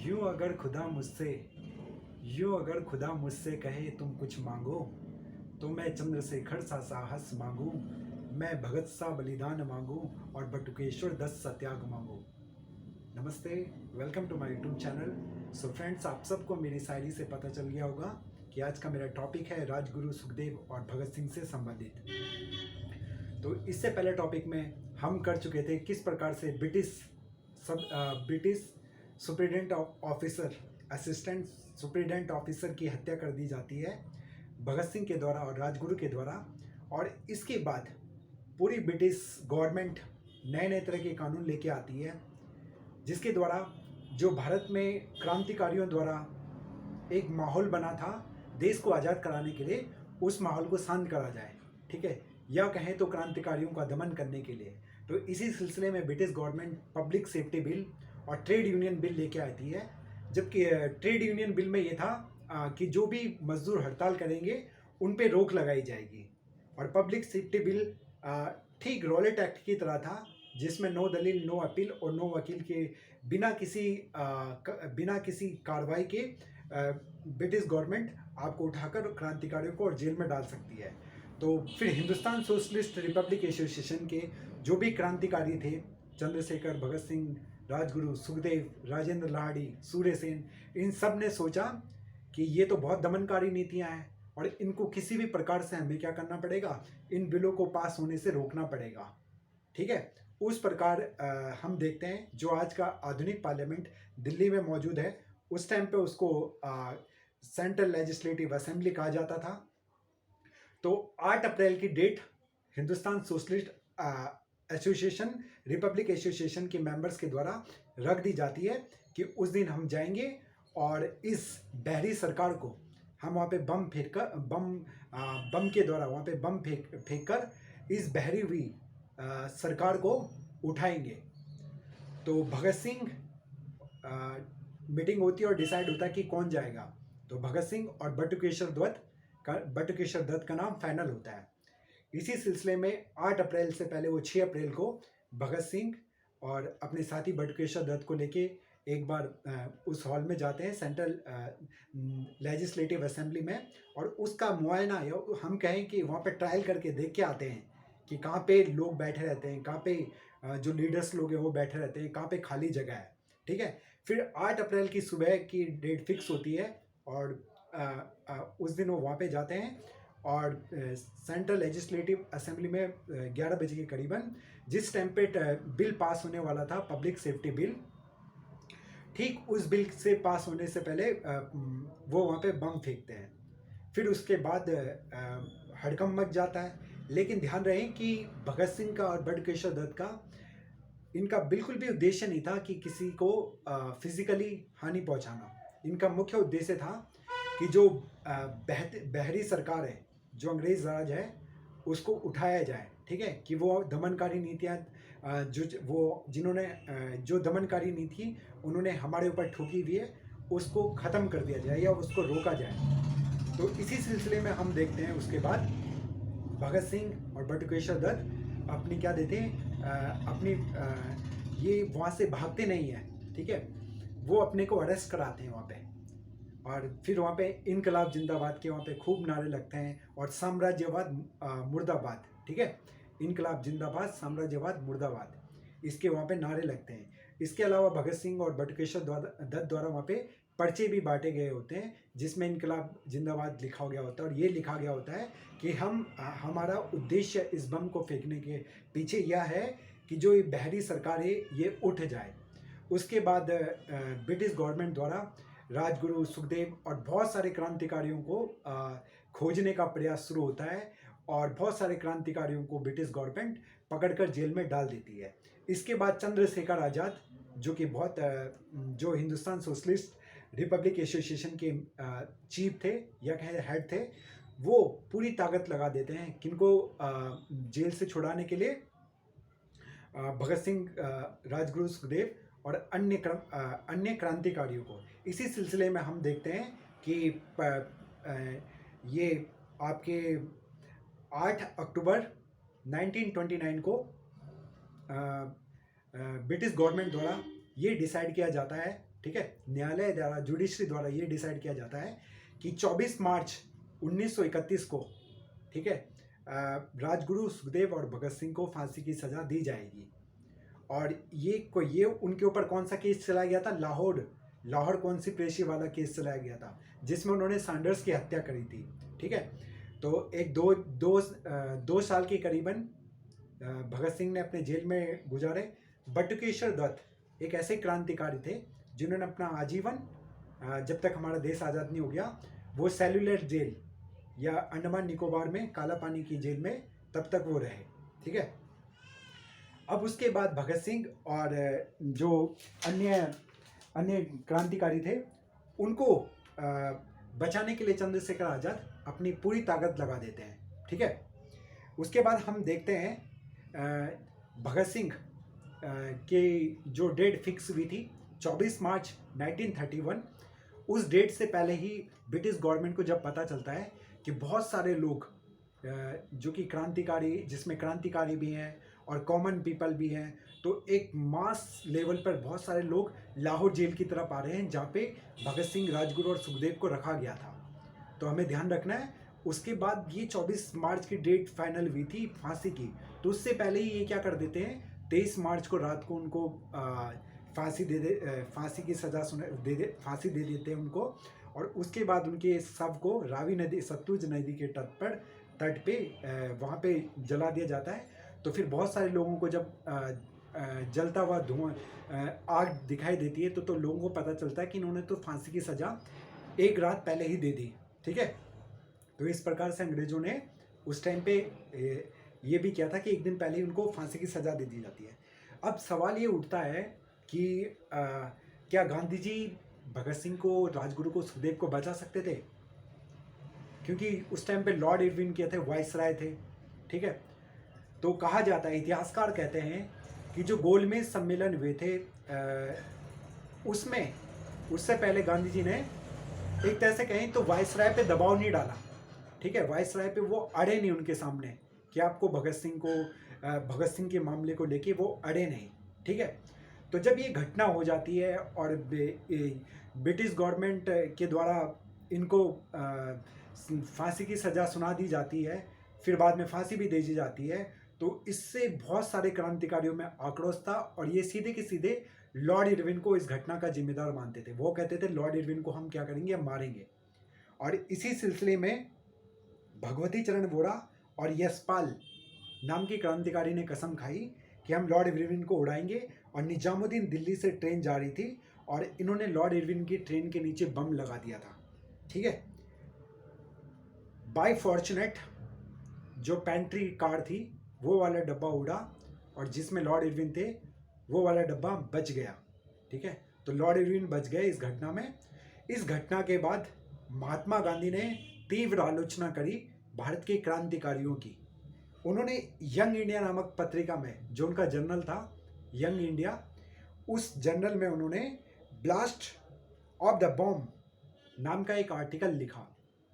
यूं अगर खुदा मुझसे कहे तुम कुछ मांगो, तो मैं चंद्रशेखर सा साहस मांगू, मैं भगत सा बलिदान मांगू और बटुकेश्वर दत्त सा त्याग मांगू। नमस्ते, welcome to my YouTube channel. So friends, आप सबको मेरी शायरी से पता चल गया होगा कि आज का मेरा टॉपिक है राजगुरु सुखदेव और भगत सिंह से संबंधित। तो इससे पहले टॉपिक में हम कर चुके थे किस प्रकार से British superintendent officer, assistant superintendent officer की हत्या कर दी जाती है भगत सिंह के द्वारा और राजगुरु के द्वारा। और इसके बाद पूरी ब्रिटिश गवर्नमेंट नए नए तरह के कानून लेके आती है, जिसके द्वारा जो भारत में क्रांतिकारियों द्वारा एक माहौल बना था देश को आज़ाद कराने के लिए, उस माहौल को शांत करा जाए, ठीक है, या कहें तो क्रांतिकारियों का दमन करने के लिए। तो इसी सिलसिले में British government public safety bill और ट्रेड यूनियन बिल लेके आती है। जबकि ट्रेड यूनियन बिल में ये था कि जो भी मजदूर हड़ताल करेंगे उन पे रोक लगाई जाएगी, और पब्लिक सेफ्टी बिल ठीक रॉलेट एक्ट की तरह था, जिसमें नो दलील, नो अपील और नो वकील के बिना किसी कार्रवाई के ब्रिटिश गवर्नमेंट आपको उठाकर क्रांतिकारियों को और जेल में डाल सकती है। तो फिर हिंदुस्तान सोशलिस्ट रिपब्लिक एसोसिएशन के जो भी क्रांतिकारी थे, चंद्रशेखर, भगत सिंह, राजगुरु, सुखदेव, राजेंद्र लाहिड़ी, सूर्य सेन, इन सब ने सोचा कि ये तो बहुत दमनकारी नीतियां हैं और इनको किसी भी प्रकार से हमें क्या करना पड़ेगा, इन बिलों को पास होने से रोकना पड़ेगा, ठीक है। उस प्रकार हम देखते हैं जो आज का आधुनिक पार्लियामेंट दिल्ली में मौजूद है, उस टाइम पे उसको सेंट्रल लेजिस्लेटिव असेंबली कहा जाता था। तो 8 अप्रैल की date Hindustan socialist association, republic association के मेंबर्स के द्वारा रख दी जाती है कि उस दिन हम जाएंगे और इस बहरी सरकार को हम वहाँ पे बम के द्वारा वहाँ पे बम फेंक कर इस बहरी हुई सरकार को उठाएंगे। तो भगत सिंह मीटिंग होती है और डिसाइड होता है कि कौन जाएगा। तो भगत सिंह और बटुकेश्वर दत्त का नाम फाइनल होता है। इसी सिलसिले में 8 अप्रैल से पहले वो 6 अप्रैल को भगत सिंह और अपने साथी बटुकेश्वर दत्त को लेके एक बार उस हॉल में जाते हैं, सेंट्रल लेजिस्लेटिव असेंबली में, और उसका मुआयना, या हम कहें कि वहाँ पे ट्रायल करके देख के आते हैं कि कहाँ पे लोग बैठे रहते हैं, कहाँ पे जो लीडर्स लोग हैं वो बैठे रहते हैं, कहाँ पे खाली जगह है, ठीक है। फिर 8 अप्रैल की सुबह की डेट फिक्स होती है और उस दिन वो वहाँ पे जाते हैं और सेंट्रल लेजिस्लेटिव असेंबली में 11 बजे के करीबन, जिस टाइम पे बिल पास होने वाला था, पब्लिक सेफ्टी बिल, ठीक उस बिल से पास होने से पहले वो वहाँ पे बम फेंकते हैं। फिर उसके बाद हड़कंप मच जाता है। लेकिन ध्यान रहे कि भगत सिंह का और बटुकेश्वर दत्त का, इनका बिल्कुल भी उद्देश्य नहीं था कि किसी को फिजिकली हानि पहुंचाना। इनका मुख्य उद्देश्य था कि जो बहरी सरकार है, जो अंग्रेज राज है, उसको उठाया जाए, ठीक है, कि वो दमनकारी नीतियाँ जो दमनकारी नीति उन्होंने हमारे ऊपर ठोकी हुई है, उसको ख़त्म कर दिया जाए या उसको रोका जाए। तो इसी सिलसिले में हम देखते हैं उसके बाद भगत सिंह और बटुकेश्वर दत्त अपनी क्या देते हैं, ये वहाँ से भागते नहीं हैं, ठीक है, वो अपने को अरेस्ट कराते हैं वहाँ पे, और फिर वहाँ पे इनकलाब जिंदाबाद के वहाँ पे खूब नारे लगते हैं और साम्राज्यवाद मुर्दाबाद, ठीक है, इनकलाब जिंदाबाद, साम्राज्यवाद मुर्दाबाद, इसके वहाँ पे नारे लगते हैं। इसके अलावा भगत सिंह और बटुकेश्वर दत्त द्वारा वहाँ पे पर्चे भी बांटे गए होते हैं, जिसमें इनकलाब जिंदाबाद लिखा गया होता है, और ये लिखा गया होता है कि हमारा उद्देश्य इस बम को फेंकने के पीछे यह है कि जो ये बहरी सरकार है ये उठ जाए। उसके बाद ब्रिटिश गवर्नमेंट द्वारा राजगुरु, सुखदेव और बहुत सारे क्रांतिकारियों को खोजने का प्रयास शुरू होता है, और बहुत सारे क्रांतिकारियों को ब्रिटिश गवर्नमेंट पकड़कर जेल में डाल देती है। इसके बाद चंद्रशेखर आज़ाद, जो कि जो हिंदुस्तान सोशलिस्ट रिपब्लिक एसोसिएशन के चीफ थे या कहें हेड थे, वो पूरी ताकत लगा देते हैं किनको जेल से छुड़ाने के लिए, भगत सिंह, राजगुरु, सुखदेव और अन्य क्रांतिकारियों को। इसी सिलसिले में हम देखते हैं कि ये आपके 8 अक्टूबर 1929 को ब्रिटिश गवर्नमेंट द्वारा ये डिसाइड किया जाता है ठीक है, न्यायालय द्वारा, जुडिशरी द्वारा ये डिसाइड किया जाता है कि 24 मार्च 1931 को, ठीक है, राजगुरु सुखदेव और भगत सिंह को फांसी की सज़ा दी जाएगी। और ये उनके ऊपर कौन सा केस चलाया गया था? लाहौर कॉन्स्पिरेसी वाला केस चलाया गया था, जिसमें उन्होंने सैंडर्स की हत्या करी थी, ठीक है। तो एक दो साल के करीबन भगत सिंह ने अपने जेल में गुजारे। बटुकेश्वर दत्त एक ऐसे क्रांतिकारी थे जिन्होंने अपना आजीवन, जब तक हमारा देश आज़ाद नहीं हो गया, वो सेलुलर जेल या अंडमान निकोबार में काला पानी की जेल में तब तक वो रहे, ठीक है। अब उसके बाद भगत सिंह और जो अन्य क्रांतिकारी थे, उनको बचाने के लिए चंद्रशेखर आज़ाद अपनी पूरी ताकत लगा देते हैं, ठीक है। उसके बाद हम देखते हैं भगत सिंह के जो डेट फिक्स हुई थी 24 मार्च 1931, उस डेट से पहले ही ब्रिटिश गवर्नमेंट को जब पता चलता है कि बहुत सारे लोग जो कि क्रांतिकारी, जिसमें क्रांतिकारी भी हैं और कॉमन पीपल भी हैं, तो एक मास लेवल पर बहुत सारे लोग लाहौर जेल की तरफ आ रहे हैं, जहाँ पे भगत सिंह, राजगुरु और सुखदेव को रखा गया था। तो हमें ध्यान रखना है। उसके बाद ये 24 मार्च की डेट फाइनल हुई थी फांसी की, तो उससे पहले ही ये क्या कर देते हैं, 23 मार्च को रात को उनको फांसी की सज़ा फांसी दे देते हैं उनको। और उसके बाद उनके शव को रावी नदी, सतलुज नदी के तट पे वहाँ पे जला दिया जाता है। तो फिर बहुत सारे लोगों को जब जलता हुआ धुआं, आग दिखाई देती है, तो लोगों को पता चलता है कि इन्होंने तो फांसी की सज़ा एक रात पहले ही दे दी, ठीक है। तो इस प्रकार से अंग्रेज़ों ने उस टाइम पे ये भी किया था कि एक दिन पहले ही उनको फांसी की सज़ा दे दी जाती है। अब सवाल ये उठता है कि क्या गांधी जी भगत सिंह को, राजगुरु को, सुखदेव को बचा सकते थे? क्योंकि उस टाइम पे लॉर्ड इरविन के थे, वाइसराय थे, ठीक है। तो कहा जाता है, इतिहासकार कहते हैं कि जो गोलमेज सम्मेलन हुए थे, उसमें उससे पहले गांधी जी ने एक तरह से कहें तो वाइसराय पे दबाव नहीं डाला, ठीक है। वाइसराय पे वो अड़े नहीं उनके सामने कि आपको भगत सिंह के मामले को लेके वो अड़े नहीं, ठीक है। तो जब ये घटना हो जाती है और ब्रिटिश गवर्नमेंट के द्वारा इनको फांसी की सज़ा सुना दी जाती है, फिर बाद में फांसी भी दे दी जाती है, तो इससे बहुत सारे क्रांतिकारियों में आक्रोश था और ये सीधे के सीधे लॉर्ड इरविन को इस घटना का जिम्मेदार मानते थे। वो कहते थे लॉर्ड इरविन को हम क्या करेंगे, हम मारेंगे। और इसी सिलसिले में भगवती चरण वोरा और यशपाल नाम की क्रांतिकारी ने कसम खाई कि हम लॉर्ड इरविन को उड़ाएंगे। और निजामुद्दीन दिल्ली से ट्रेन जा रही थी और इन्होंने लॉर्ड इरविन की ट्रेन के नीचे बम लगा दिया था, ठीक है। बाय फॉर्चुनेट जो पेंट्री कार थी, वो वाला डब्बा उड़ा और जिसमें लॉर्ड इरविन थे वो वाला डब्बा बच गया, ठीक है। तो लॉर्ड इरविन बच गए इस घटना में। इस घटना के बाद महात्मा गांधी ने तीव्र आलोचना करी भारत के क्रांतिकारियों की। उन्होंने यंग इंडिया नामक पत्रिका में, जो उनका जर्नल था यंग इंडिया, उस जर्नल में उन्होंने ब्लास्ट ऑफ द बॉम्ब नाम का एक आर्टिकल लिखा।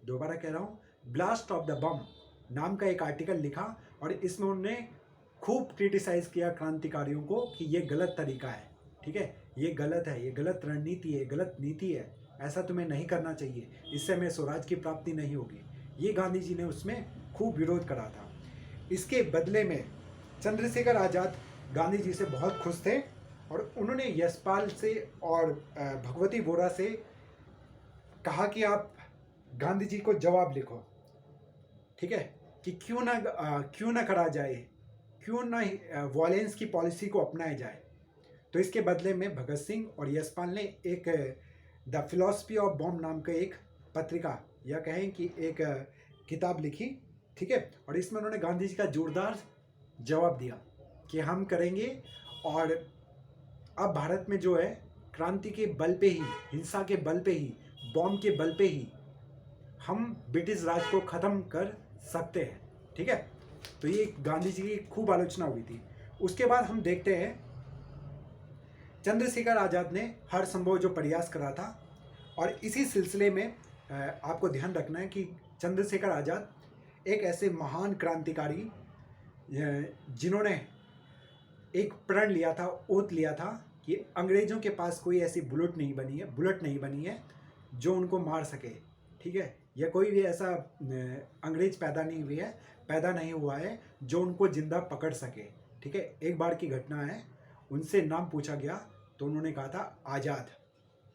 दोबारा कह रहा हूँ, ब्लास्ट ऑफ द बम नाम का एक आर्टिकल लिखा और इसमें उन्होंने खूब क्रिटिसाइज किया क्रांतिकारियों को कि ये गलत तरीका है, ठीक है, ये गलत है, ये गलत रणनीति है, गलत नीति है, ऐसा तुम्हें नहीं करना चाहिए, इससे हमें स्वराज की प्राप्ति नहीं होगी। ये गांधी जी ने उसमें खूब विरोध करा था। इसके बदले में चंद्रशेखर आज़ाद गांधी जी से बहुत खुश थे और उन्होंने यशपाल से और भगवती वोरा से कहा कि आप गांधी जी को जवाब लिखो, ठीक है, कि क्यों ना करा जाए, क्यों ना वॉयलेंस की पॉलिसी को अपनाया जाए। तो इसके बदले में भगत सिंह और यशपाल ने एक द फिलॉसफी ऑफ बॉम्ब नाम का एक पत्रिका या कहें कि एक किताब लिखी, ठीक है। और इसमें उन्होंने गांधी जी का जोरदार जवाब दिया कि हम करेंगे। और अब भारत में जो है क्रांति के बल पे ही, हिंसा के बल पे ही, बॉम्ब के बल पे ही हम ब्रिटिश राज को ख़त्म कर सकते हैं, ठीक है। तो ये गांधी जी की खूब आलोचना हुई थी। उसके बाद हम देखते हैं चंद्रशेखर आज़ाद ने हर संभव जो प्रयास करा था। और इसी सिलसिले में आपको ध्यान रखना है कि चंद्रशेखर आज़ाद एक ऐसे महान क्रांतिकारी जिन्होंने एक प्रण लिया था, ओथ लिया था कि अंग्रेज़ों के पास कोई ऐसी बुलेट नहीं बनी है जो उनको मार सके, ठीक है, या कोई भी ऐसा अंग्रेज पैदा नहीं हुआ है जो उनको जिंदा पकड़ सके, ठीक है। एक बार की घटना है, उनसे नाम पूछा गया तो उन्होंने कहा था आज़ाद।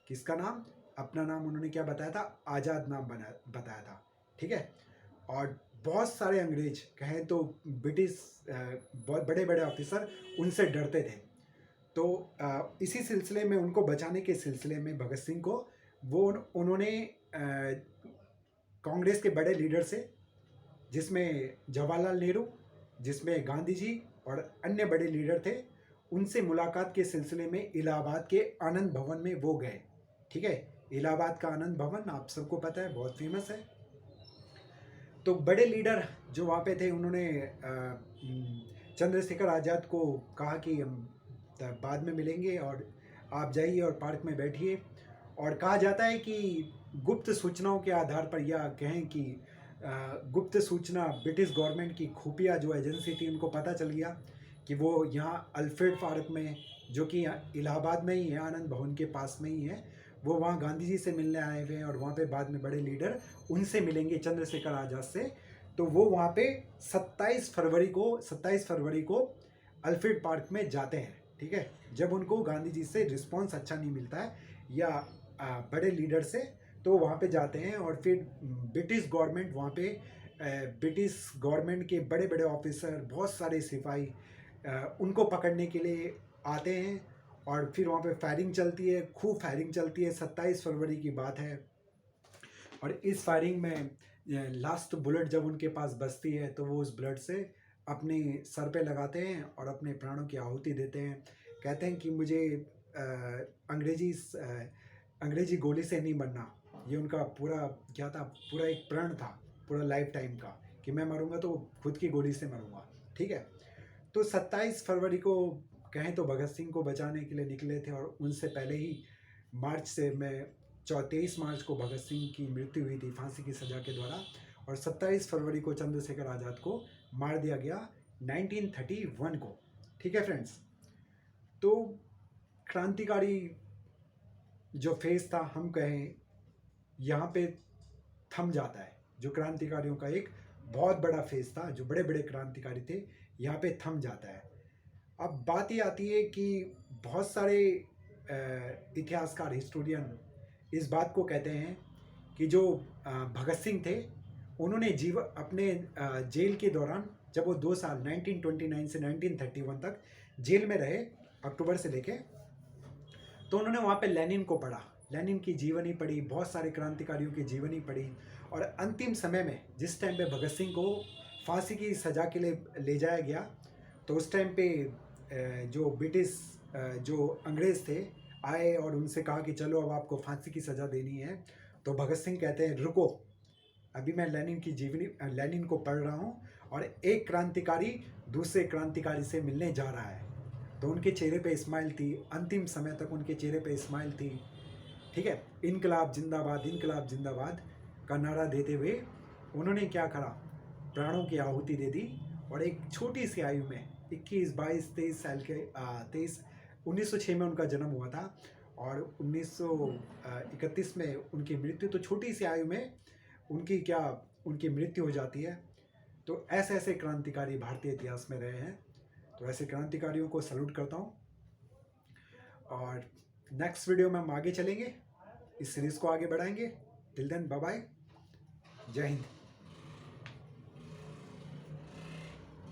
किसका नाम? अपना नाम उन्होंने क्या बताया था? आज़ाद नाम बताया था, ठीक है। और बहुत सारे अंग्रेज कहें तो ब्रिटिश बहुत बड़े बड़े ऑफिसर उनसे डरते थे। तो इसी सिलसिले में उनको बचाने के सिलसिले में भगत सिंह को उन्होंने कांग्रेस के बड़े लीडर से, जिसमें जवाहरलाल नेहरू, जिसमें गांधी जी और अन्य बड़े लीडर थे, उनसे मुलाकात के सिलसिले में इलाहाबाद के आनंद भवन में वो गए, ठीक है। इलाहाबाद का आनंद भवन आप सबको पता है, बहुत फेमस है। तो बड़े लीडर जो वहाँ पे थे उन्होंने चंद्रशेखर आज़ाद को कहा कि हम बाद में मिलेंगे और आप जाइए और पार्क में बैठिए। और कहा जाता है कि गुप्त सूचनाओं के आधार पर, या कहें कि गुप्त सूचना ब्रिटिश गवर्नमेंट की खुफिया जो एजेंसी थी, उनको पता चल गया कि वो यहाँ अल्फ्रेड पार्क में, जो कि इलाहाबाद में ही है, आनंद भवन के पास में ही है, वो वहाँ गांधी जी से मिलने आए हुए हैं और वहाँ पे बाद में बड़े लीडर उनसे मिलेंगे, चंद्रशेखर आज़ाद से। तो वो वहाँ पे 27 फरवरी को अल्फ्रेड पार्क में जाते हैं, ठीक है। जब उनको गांधी जी से रिस्पॉन्स अच्छा नहीं मिलता है या बड़े लीडर से, तो वहाँ पे जाते हैं। और फिर ब्रिटिश गवर्नमेंट वहाँ पे, ब्रिटिश गवर्नमेंट के बड़े बड़े ऑफिसर, बहुत सारे सिपाही उनको पकड़ने के लिए आते हैं। और फिर वहाँ पे फायरिंग चलती है, खूब फायरिंग चलती है। 27 फरवरी की बात है। और इस फायरिंग में लास्ट बुलेट जब उनके पास बचती है तो वो उस बुलेट से अपने सर पे लगाते हैं और अपने प्राणों की आहुति देते हैं। कहते हैं कि मुझे अंग्रेजी गोली से नहीं मरना। ये उनका पूरा क्या था, पूरा एक प्रण था, पूरा लाइफ टाइम का, कि मैं मरूंगा तो खुद की गोली से मरूंगा, ठीक है। तो 27 फरवरी को कहें तो भगत सिंह को बचाने के लिए निकले थे। और उनसे पहले ही मार्च से 23 मार्च को भगत सिंह की मृत्यु हुई थी फांसी की सज़ा के द्वारा। और 27 फरवरी को चंद्रशेखर आज़ाद को मार दिया गया 1931 को, ठीक है फ्रेंड्स। तो क्रांतिकारी जो फेज था, हम कहें यहाँ पे थम जाता है। जो क्रांतिकारियों का एक बहुत बड़ा फेज था, जो बड़े बड़े क्रांतिकारी थे, यहाँ पे थम जाता है। अब बात ये आती है कि बहुत सारे इतिहासकार, हिस्टोरियन इस बात को कहते हैं कि जो भगत सिंह थे, उन्होंने अपने जेल के दौरान, जब वो 2 साल 1929 से 1931 तक जेल में रहे, अक्टूबर से लेके, तो उन्होंने वहाँ पे लेनिन को पढ़ा, लेनिन की जीवनी पढ़ी, बहुत सारे क्रांतिकारियों की जीवनी पढ़ी। और अंतिम समय में जिस टाइम पे भगत सिंह को फांसी की सज़ा के लिए ले जाया गया, तो उस टाइम पे जो ब्रिटिश जो अंग्रेज़ थे आए और उनसे कहा कि चलो अब आपको फांसी की सज़ा देनी है। तो भगत सिंह कहते हैं रुको, अभी मैं लेनिन को पढ़ रहा हूँ और एक क्रांतिकारी दूसरे क्रांतिकारी से मिलने जा रहा है। तो उनके चेहरे पे स्माइल थी, अंतिम समय तक उनके चेहरे पे स्माइल थी, ठीक है। इनकलाब जिंदाबाद का नारा देते हुए उन्होंने क्या करा, प्राणों की आहुति दे दी। और एक छोटी सी आयु में 21, 22, 23 साल के 1906 में उनका जन्म हुआ था और 1931 में उनकी मृत्यु। तो छोटी सी आयु में उनकी मृत्यु हो जाती है। तो ऐसे क्रांतिकारी भारतीय इतिहास में रहे हैं। तो ऐसे क्रांतिकारियों को सैल्यूट करता हूँ। और नेक्स्ट वीडियो में हम आगे चलेंगे, इस सीरीज़ को आगे बढ़ाएंगे। टिल देन बाय बाय, जय हिंद।